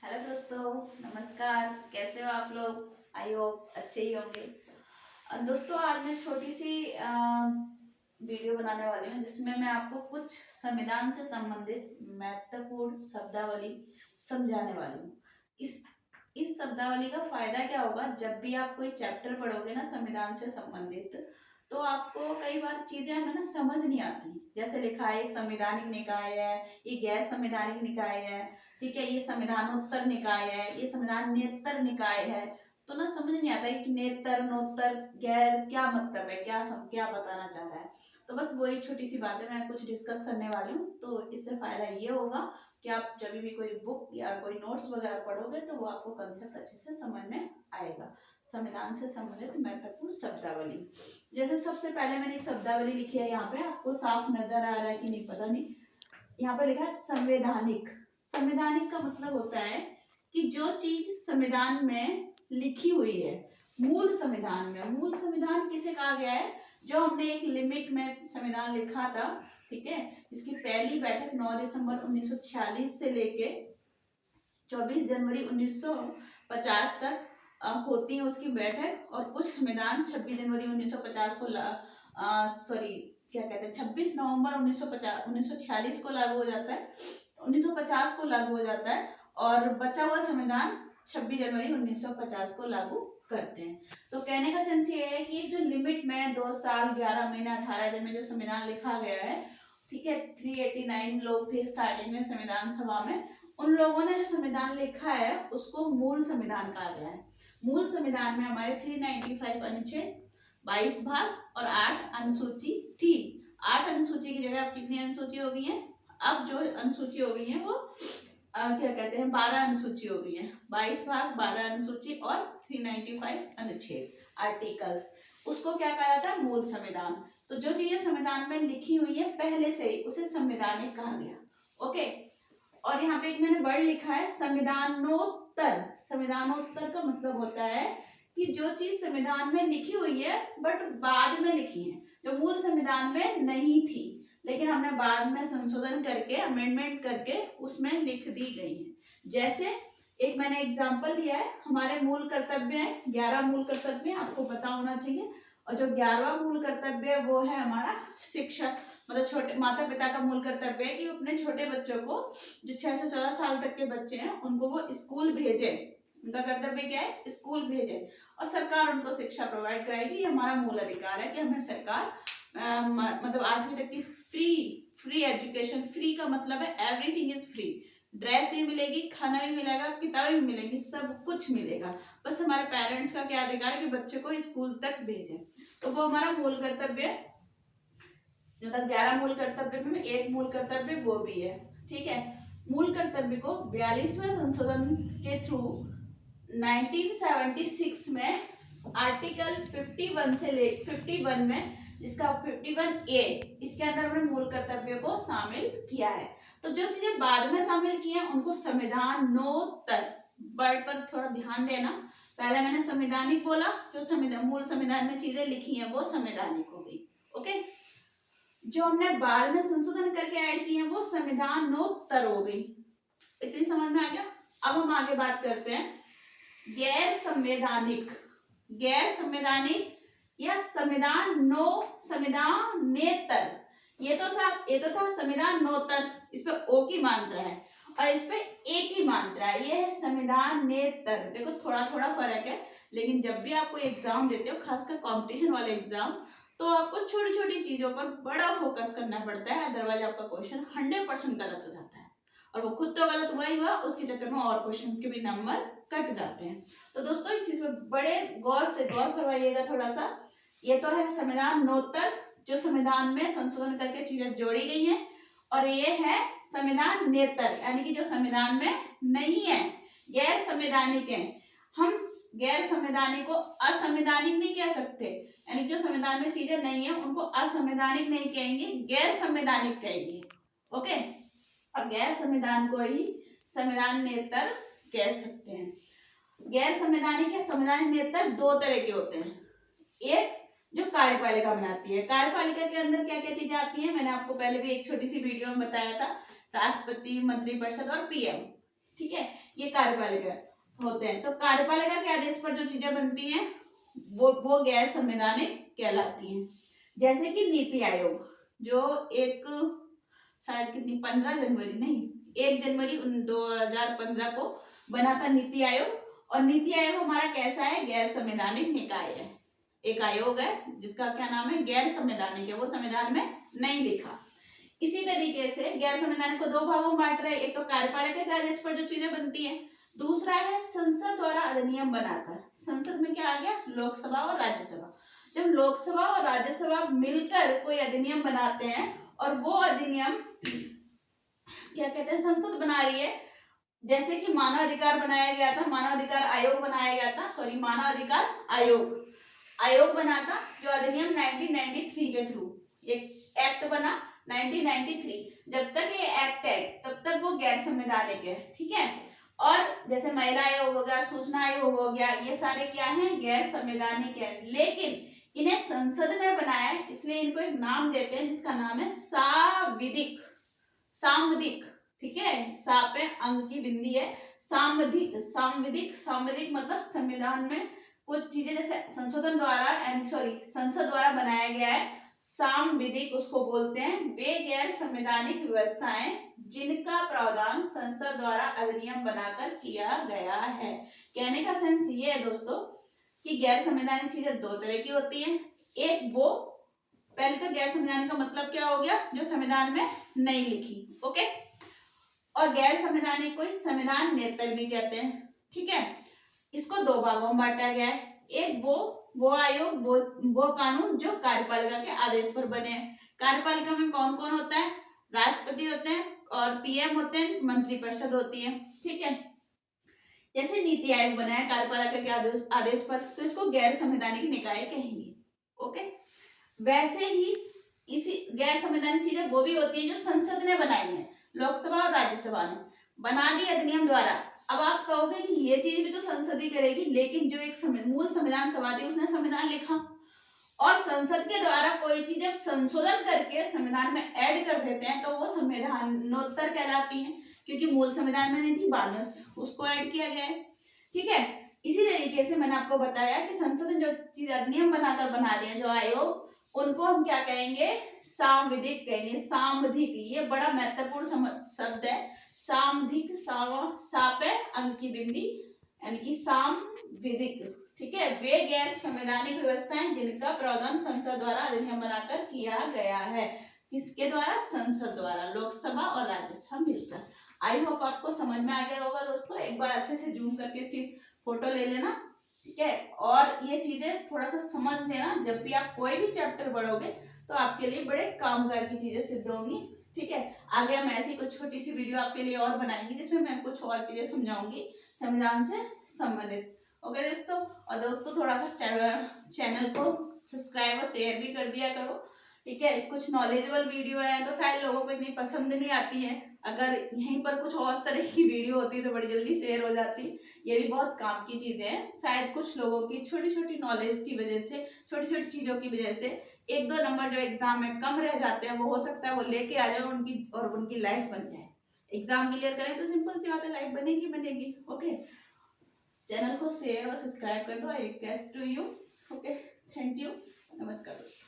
Hello दोस्तों, नमस्कार। कैसे हो आप लोग? आई होप अच्छे ही होंगे। दोस्तों, आज मैं छोटी सी वीडियो बनाने वाली हूँ जिसमें मैं आपको कुछ संविधान से संबंधित महत्वपूर्ण शब्दावली समझाने वाली हूँ। इस शब्दावली का फायदा क्या होगा, जब भी आप कोई चैप्टर पढ़ोगे ना संविधान से संबंधित, तो आपको कई बार चीजें हमें ना समझ नहीं आती। जैसे लिखा है संवैधानिक निकाय है, ये गैर संवैधानिक निकाय है, ठीक है, ये संविधानोत्तर निकाय है, ये संविधान नेतर निकाय है। तो ना समझ नहीं आता है कि नेतर नोत्तर गैर क्या मतलब है, क्या बताना चाह रहा है। तो बस वही छोटी सी बातें मैं कुछ डिस्कस करने वाली हूँ। तो इससे फायदा ये होगा कि आप जब भी कोई बुक या कोई नोट्स वगैरह पढ़ोगे तो वो आपको कंसेप्ट अच्छे से समझ में आएगा। संविधान से संबंधित महत्वपूर्ण शब्दावली। जैसे सबसे पहले मैंने एक शब्दावली लिखी है, यहाँ पे आपको साफ नजर आ रहा है कि नहीं पता नहीं। यहाँ पे लिखा है संवैधानिक। संवैधानिक का मतलब होता है कि जो चीज संविधान में लिखी हुई है, मूल संविधान में। मूल संविधान किसे कहा गया है? जो हमने एक लिमिट में संविधान लिखा था, ठीक है। इसकी पहली बैठक 9 दिसंबर 1946 से लेके 24 जनवरी 1950 तक होती है उसकी बैठक। और कुछ संविधान 26 जनवरी 1950 को सॉरी क्या कहते हैं 26 नवंबर 1946 को लागू हो जाता है, 1950 को लागू हो जाता है। और बचा हुआ संविधान 26 जनवरी 1950 को लागू करते हैं। तो कहने का सेंस ये है कि जो लिमिट में 2 साल 11 महीना 18 दिन में जो संविधान लिखा गया है, ठीक है, 389 लोग थे स्टार्टिंग में संविधान सभा में। उन लोगों ने जो संविधान लिखा है उसको मूल संविधान कहा गया है। मूल संविधान में हमारे 395 अनुच्छेद, 22 भाग और 8 अनुसूची थी। 8 अनुसूची की जगह अब कितनी अनुसूची हो गई है? अब जो अनुसूची हो गई है वो क्या कहते हैं 12 अनुसूची हो गई है। 22 भाग, 12 अनुसूची और 395 अनुच्छेद आर्टिकल्स, उसको क्या कहा जाता है? मूल संविधान। तो जो चीजें संविधान में लिखी हुई है पहले से ही, उसे संवैधानिक कहा गया। ओके। और यहाँ पे एक मैंने वर्ड लिखा है संविधानोत्तर। संविधानोत्तर का मतलब होता है कि जो चीज संविधान में लिखी हुई है बट बाद में लिखी है, जो मूल संविधान में नहीं थी लेकिन हमने बाद में संशोधन करके अमेंडमेंट करके उसमें लिख दी गई है। जैसे एक मैंने एग्जांपल लिया है, हमारे मूल कर्तव्य है 11 मूल कर्तव्य, आपको पता होना चाहिए। और जो 11वां मूल कर्तव्य है वो है हमारा शिक्षा, मतलब छोटे माता पिता का मूल कर्तव्य है कि अपने छोटे बच्चों को, जो 6 से 14 साल तक के बच्चे हैं, उनको वो स्कूल भेजे। उनका कर्तव्य क्या है? स्कूल भेजे। और सरकार उनको शिक्षा प्रोवाइड कराएगी। ये हमारा मूल अधिकार है कि हमें सरकार मतलब 8वीं तक की फ्री एजुकेशन। फ्री का मतलब है एवरीथिंग इज फ्री। ड्रेस भी मिलेगी, खाना भी मिलेगा, किताबें भी मिलेगी, सब कुछ मिलेगा। बस हमारे पेरेंट्स का क्या अधिकार है कि बच्चे को स्कूल तक भेजें। तो वो हमारा मूल कर्तव्य है। मतलब 11 मूल कर्तव्य में एक मूल कर्तव्य वो भी है, ठीक है। मूल कर्तव्य को 42वें संशोधन के थ्रू 1976 में आर्टिकल 51 से ले 51 में, जिसका 51A, इसके अंदर हमने मूल कर्तव्य को शामिल किया है। तो जो चीजें बाद में शामिल की हैं उनको संविधानोत्तर, वर्ड पर थोड़ा ध्यान देना। पहले मैंने संवैधानिक बोला, जो मूल संविधान में चीजें लिखी हैं वो संवैधानिक हो गई। ओके। जो हमने बाद में संशोधन करके ऐड किए हैं वो संविधानोत्तर हो गई। इतनी समझ में आ गया? अब हम आगे बात करते हैं गैर संवैधानिक। गैर संवैधानिक या संविधानेतर। ये तो था संविधानोत्तर, इस पे ओ की मात्रा है और इस पे ए की मात्रा है। ये है संविधानेतर। देखो थोड़ा थोड़ा फर्क है, लेकिन जब भी आप कोई एग्जाम देते हो, खासकर कॉम्पिटिशन वाले एग्जाम, तो आपको छोटी छोटी चीजों पर बड़ा फोकस करना पड़ता है, अदरवाइज आपका क्वेश्चन 100% गलत हो जाता है। और वो खुद तो गलत हुआ ही हुआ, उसके चक्कर में और क्वेश्चंस के भी नंबर कट जाते हैं। तो दोस्तों इस चीज में बड़े गौर फरमाइएगा थोड़ा सा। ये तो है संविधानोत्तर, जो संविधान में संशोधन करके चीजें जोड़ी गई हैं। और ये है संविधानेतर, यानी कि जो संविधान में नहीं है, गैर संवैधानिक है। हम गैर संवैधानिक को असंवैधानिक नहीं कह सकते, यानी जो संविधान में चीजें नहीं है उनको असंवैधानिक नहीं कहेंगे, गैर संवैधानिक कहेंगे। ओके। और गैर संविधान को ही संविधानेतर कह सकते हैं। गैर संवैधानिक या संविधानेतर दो तरह के होते हैं। एक जो कार्यपालिका बनाती है। कार्यपालिका के अंदर क्या क्या चीजें आती हैं, मैंने आपको पहले भी एक छोटी सी वीडियो में बताया था, राष्ट्रपति, मंत्रिपरिषद और पीएम, ठीक है। ये ये कार्यपालिका होते हैं। तो कार्यपालिका के आदेश पर जो चीजें बनती हैं वो गैर संवैधानिक कहलाती हैं। जैसे कि नीति आयोग, जो एक शायद कितनी 15 जनवरी नहीं 1 जनवरी 2015 को बना था नीति आयोग। और नीति आयोग हमारा कैसा है, गैर संवैधानिक निकाय है, एक आयोग है जिसका क्या नाम है, गैर संवैधानिक है, वो संविधान में नहीं लिखा। इसी तरीके से गैर संवैधानिक को दो भागों में बांट रहे हैं, एक तो कार्यपालिका के आदेश पर जो चीजें बनती हैं, दूसरा है संसद द्वारा अधिनियम बनाकर। संसद में क्या आ गया, लोकसभा और राज्यसभा। जब लोकसभा और राज्यसभा मिलकर कोई अधिनियम बनाते हैं और वो अधिनियम क्या कहते हैं, संसद बना रही है। जैसे कि मानव अधिकार बनाया गया था, मानव अधिकार आयोग बनाया गया था, सॉरी मानव अधिकार आयोग बना था, जो अधिनियम 1993 के थ्रू एक एक्ट बना 1993। जब तक ये एक्ट है तब तक वो गैर संवैधानिक है, ठीक है। और जैसे महिला आयोग हो गया, सूचना आयोग हो गया, ये सारे क्या हैं, गैर संवैधानिक है। लेकिन इन्हें संसद ने बनाया है, इसलिए इनको एक नाम देते हैं जिसका नाम है सांविधिक, ठीक है। सा पे अंग की बिंदी है, सांविधिक मतलब संविधान में कुछ चीजें जैसे संशोधन द्वारा संसद द्वारा बनाया गया है, सांविधिक उसको बोलते हैं। वे गैर संवैधानिक व्यवस्थाएं जिनका प्रावधान संसद द्वारा अधिनियम बनाकर किया गया है। कहने का सेंस ये है दोस्तों कि गैर संवैधानिक चीजें दो तरह की होती हैं। एक वो, पहले तो गैर संवैधानिक का मतलब क्या हो गया, जो संविधान में नहीं लिखी, ओके। और गैर संवैधानिक को संविधान नेतर भी कहते हैं, ठीक है। इसको दो भागों में बांटा गया है। एक वो आयोग, वो कानून जो कार्यपालिका के आदेश पर बने हैं। कार्यपालिका में कौन कौन होता है, राष्ट्रपति होते हैं और पीएम होते हैं, मंत्रिपरिषद होती है, ठीक है। जैसे नीति आयोग बना है कार्यपालिका के आदेश पर, तो इसको गैर संवैधानिक निकाय कहेंगे, ओके। वैसे ही इसी गैर संवैधानिक चीजें वो भी होती है जो संसद ने बनाई है, लोकसभा और राज्यसभा ने बना दी अधिनियम द्वारा। अब आप कहोगे कि ये चीज भी तो संसद ही करेगी, लेकिन जो एक मूल संविधान सभा थी उसने संविधान लिखा, और संसद के द्वारा कोई चीज जब संशोधन करके संविधान में ऐड कर देते हैं तो वो संविधानोत्तर कहलाती है, क्योंकि मूल संविधान में नहीं थी, बाद में उसको ऐड किया गया है, ठीक है। इसी तरीके से मैंने आपको बताया कि संसद ने जो चीज अधिनियम बनाकर बना दिए, जो आयोग, उनको हम क्या कहेंगे, सांविधिक कहेंगे। सांविधिक, ये बड़ा महत्वपूर्ण शब्द है, सांविधिक, सापे अंक की बिंदी यानी कि सांविधिक, ठीक है। वे गैर संवैधानिक व्यवस्थाएं जिनका प्रावधान संसद द्वारा अधिनियम बनाकर किया गया है। किसके द्वारा, संसद द्वारा, लोकसभा और राज्यसभा मिलकर। आई होप आपको समझ में आ गया होगा दोस्तों। एक बार अच्छे से जूम करके इसकी फोटो ले लेना, ठीक है। और ये चीजें थोड़ा सा समझ लेना, जब भी आप कोई भी चैप्टर पढ़ोगे तो आपके लिए बड़े कामगार की चीजें सिद्ध होंगी, ठीक है। आगे हम ऐसी कुछ छोटी सी वीडियो आपके लिए और बनाएंगे जिसमें मैं कुछ और चीजें समझाऊंगी संविधान से संबंधित, ओके दोस्तों। और दोस्तों थोड़ा सा चैनल को सब्सक्राइब और शेयर भी कर दिया करो, ठीक है। कुछ नॉलेजेबल वीडियो है तो शायद लोगों को इतनी पसंद नहीं आती है, अगर यहीं पर कुछ और तरह की वीडियो होती तो बड़ी जल्दी शेयर हो जाती। ये भी बहुत काम की चीजें हैं, शायद कुछ लोगों की छोटी छोटी नॉलेज की वजह से, छोटी छोटी चीजों की वजह से 1-2 नंबर जो एग्जाम में कम रह जाते हैं, वो हो सकता है वो लेके आ जाए और उनकी लाइफ बन जाए। एग्जाम क्लियर करें तो सिंपल सी बात है, लाइफ बनेगी, ओके। चैनल को शेयर और सब्सक्राइब कर दो, I request to you, okay. Thank you, नमस्कार दोस्तों।